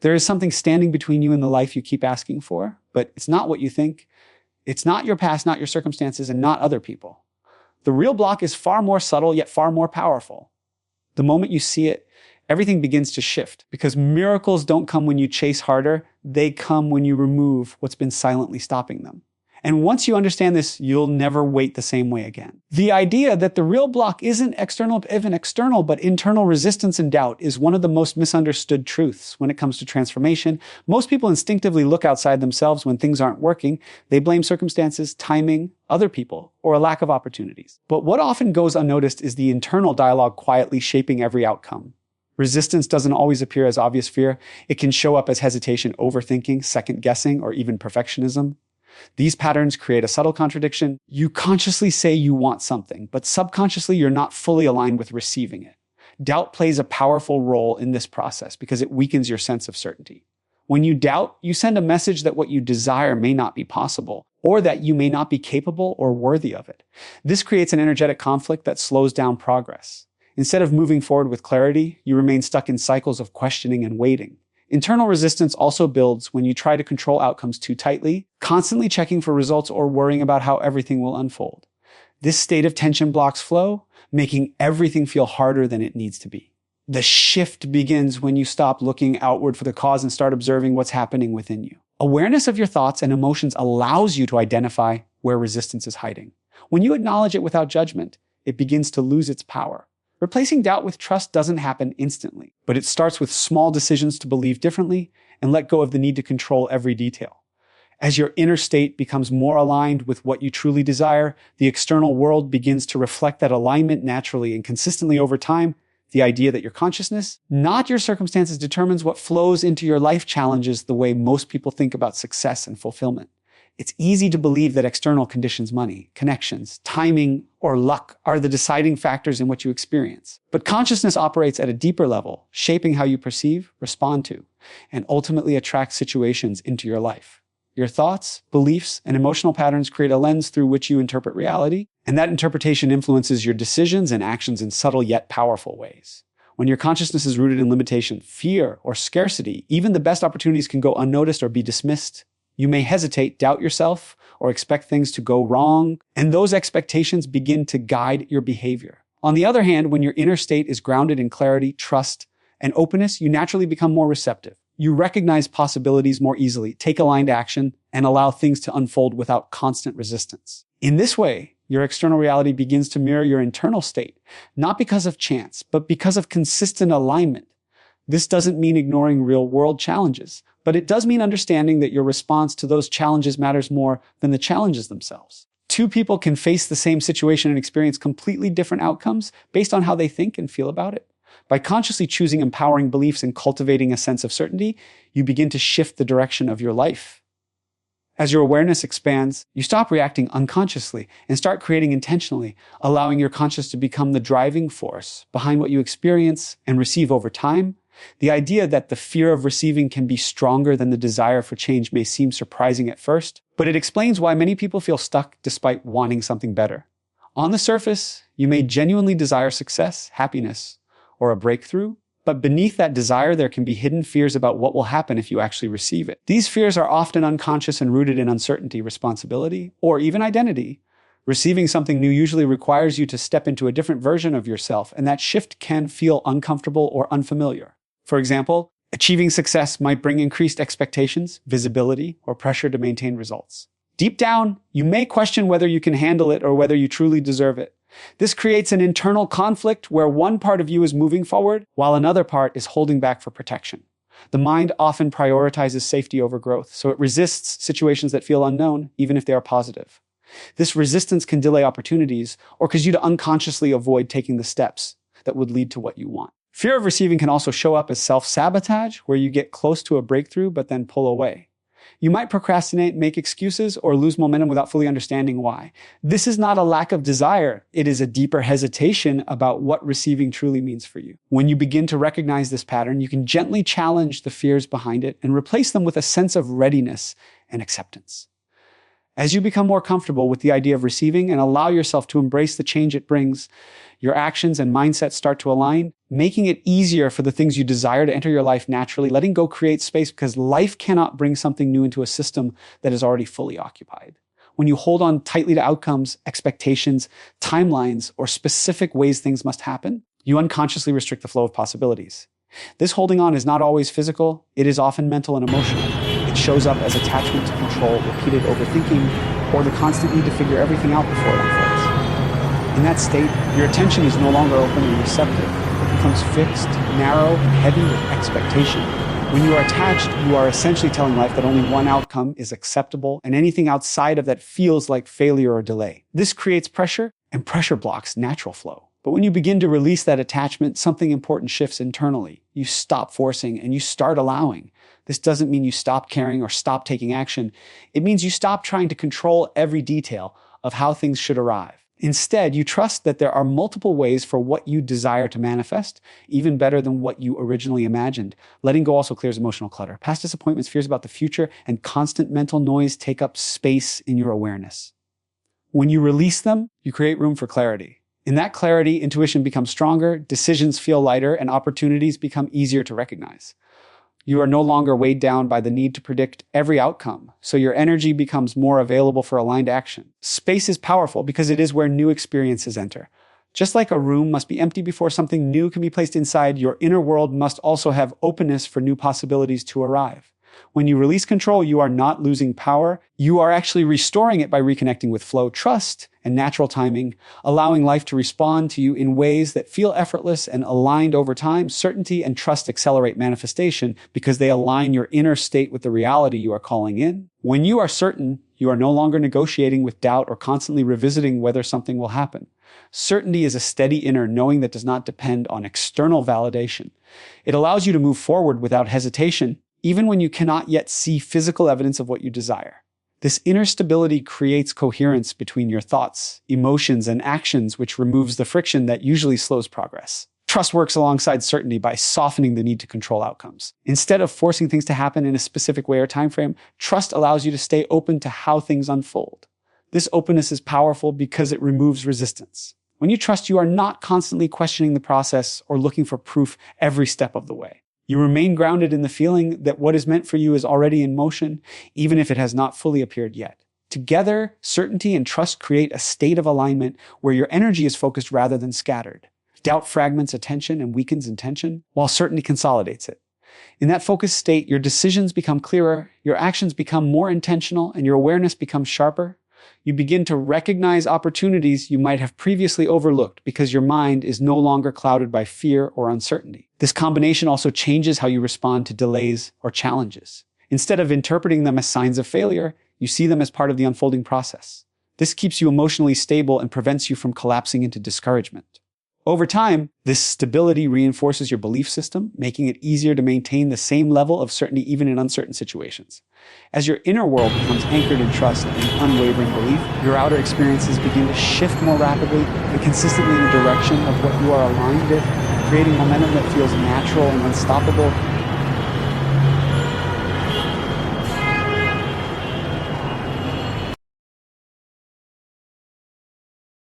There is something standing between you and the life you keep asking for, but it's not what you think. It's not your past, not your circumstances, and not other people. The real block is far more subtle, yet far more powerful. The moment you see it, everything begins to shift, because miracles don't come when you chase harder. They come when you remove what's been silently stopping them. And once you understand this, you'll never wait the same way again. The idea that the real block isn't even external, but internal resistance and doubt is one of the most misunderstood truths when it comes to transformation. Most people instinctively look outside themselves when things aren't working. They blame circumstances, timing, other people, or a lack of opportunities. But what often goes unnoticed is the internal dialogue quietly shaping every outcome. Resistance doesn't always appear as obvious fear. It can show up as hesitation, overthinking, second-guessing, or even perfectionism. These patterns create a subtle contradiction. You consciously say you want something, but subconsciously you're not fully aligned with receiving it. Doubt plays a powerful role in this process because it weakens your sense of certainty. When you doubt, you send a message that what you desire may not be possible, or that you may not be capable or worthy of it. This creates an energetic conflict that slows down progress. Instead of moving forward with clarity, you remain stuck in cycles of questioning and waiting. Internal resistance also builds when you try to control outcomes too tightly, constantly checking for results or worrying about how everything will unfold. This state of tension blocks flow, making everything feel harder than it needs to be. The shift begins when you stop looking outward for the cause and start observing what's happening within you. Awareness of your thoughts and emotions allows you to identify where resistance is hiding. When you acknowledge it without judgment, it begins to lose its power. Replacing doubt with trust doesn't happen instantly, but it starts with small decisions to believe differently and let go of the need to control every detail. As your inner state becomes more aligned with what you truly desire, the external world begins to reflect that alignment naturally and consistently over time. The idea that your consciousness, not your circumstances, determines what flows into your life challenges the way most people think about success and fulfillment. It's easy to believe that external conditions, money, connections, timing, or luck are the deciding factors in what you experience. But consciousness operates at a deeper level, shaping how you perceive, respond to, and ultimately attract situations into your life. Your thoughts, beliefs, and emotional patterns create a lens through which you interpret reality, and that interpretation influences your decisions and actions in subtle yet powerful ways. When your consciousness is rooted in limitation, fear, or scarcity, even the best opportunities can go unnoticed or be dismissed. You may hesitate, doubt yourself, or expect things to go wrong, and those expectations begin to guide your behavior. On the other hand, when your inner state is grounded in clarity, trust, and openness, you naturally become more receptive. You recognize possibilities more easily, take aligned action, and allow things to unfold without constant resistance. In this way, your external reality begins to mirror your internal state, not because of chance, but because of consistent alignment. This doesn't mean ignoring real-world challenges, but it does mean understanding that your response to those challenges matters more than the challenges themselves. Two people can face the same situation and experience completely different outcomes based on how they think and feel about it. By consciously choosing empowering beliefs and cultivating a sense of certainty, you begin to shift the direction of your life. As your awareness expands, you stop reacting unconsciously and start creating intentionally, allowing your conscious to become the driving force behind what you experience and receive over time. The idea that the fear of receiving can be stronger than the desire for change may seem surprising at first, but it explains why many people feel stuck despite wanting something better. On the surface, you may genuinely desire success, happiness, or a breakthrough, but beneath that desire, there can be hidden fears about what will happen if you actually receive it. These fears are often unconscious and rooted in uncertainty, responsibility, or even identity. Receiving something new usually requires you to step into a different version of yourself, and that shift can feel uncomfortable or unfamiliar. For example, achieving success might bring increased expectations, visibility, or pressure to maintain results. Deep down, you may question whether you can handle it or whether you truly deserve it. This creates an internal conflict where one part of you is moving forward while another part is holding back for protection. The mind often prioritizes safety over growth, so it resists situations that feel unknown, even if they are positive. This resistance can delay opportunities or cause you to unconsciously avoid taking the steps that would lead to what you want. Fear of receiving can also show up as self-sabotage, where you get close to a breakthrough but then pull away. You might procrastinate, make excuses, or lose momentum without fully understanding why. This is not a lack of desire. It is a deeper hesitation about what receiving truly means for you. When you begin to recognize this pattern, you can gently challenge the fears behind it and replace them with a sense of readiness and acceptance. As you become more comfortable with the idea of receiving and allow yourself to embrace the change it brings, your actions and mindset start to align, making it easier for the things you desire to enter your life naturally. Letting go creates space because life cannot bring something new into a system that is already fully occupied. When you hold on tightly to outcomes, expectations, timelines, or specific ways things must happen, you unconsciously restrict the flow of possibilities. This holding on is not always physical, it is often mental and emotional. It shows up as attachment to control, repeated overthinking, or the constant need to figure everything out before it unfolds. In that state, your attention is no longer open and receptive. It becomes fixed, narrow, and heavy with expectation. When you are attached, you are essentially telling life that only one outcome is acceptable, and anything outside of that feels like failure or delay. This creates pressure, and pressure blocks natural flow. But when you begin to release that attachment, something important shifts internally. You stop forcing and you start allowing. This doesn't mean you stop caring or stop taking action. It means you stop trying to control every detail of how things should arrive. Instead, you trust that there are multiple ways for what you desire to manifest, even better than what you originally imagined. Letting go also clears emotional clutter. Past disappointments, fears about the future, and constant mental noise take up space in your awareness. When you release them, you create room for clarity. In that clarity, intuition becomes stronger, decisions feel lighter, and opportunities become easier to recognize. You are no longer weighed down by the need to predict every outcome, so your energy becomes more available for aligned action. Space is powerful because it is where new experiences enter. Just like a room must be empty before something new can be placed inside, your inner world must also have openness for new possibilities to arrive. When you release control, you are not losing power. You are actually restoring it by reconnecting with flow, trust, and natural timing, allowing life to respond to you in ways that feel effortless and aligned over time. Certainty and trust accelerate manifestation because they align your inner state with the reality you are calling in. When you are certain, you are no longer negotiating with doubt or constantly revisiting whether something will happen. Certainty is a steady inner knowing that does not depend on external validation. It allows you to move forward without hesitation, even when you cannot yet see physical evidence of what you desire. This inner stability creates coherence between your thoughts, emotions, and actions, which removes the friction that usually slows progress. Trust works alongside certainty by softening the need to control outcomes. Instead of forcing things to happen in a specific way or time frame, trust allows you to stay open to how things unfold. This openness is powerful because it removes resistance. When you trust, you are not constantly questioning the process or looking for proof every step of the way. You remain grounded in the feeling that what is meant for you is already in motion, even if it has not fully appeared yet. Together, certainty and trust create a state of alignment where your energy is focused rather than scattered. Doubt fragments attention and weakens intention, while certainty consolidates it. In that focused state, your decisions become clearer, your actions become more intentional, and your awareness becomes sharper. You begin to recognize opportunities you might have previously overlooked because your mind is no longer clouded by fear or uncertainty. This combination also changes how you respond to delays or challenges. Instead of interpreting them as signs of failure, you see them as part of the unfolding process. This keeps you emotionally stable and prevents you from collapsing into discouragement. Over time, this stability reinforces your belief system, making it easier to maintain the same level of certainty even in uncertain situations. As your inner world becomes anchored in trust and unwavering belief, your outer experiences begin to shift more rapidly and consistently in the direction of what you are aligned with, creating momentum that feels natural and unstoppable.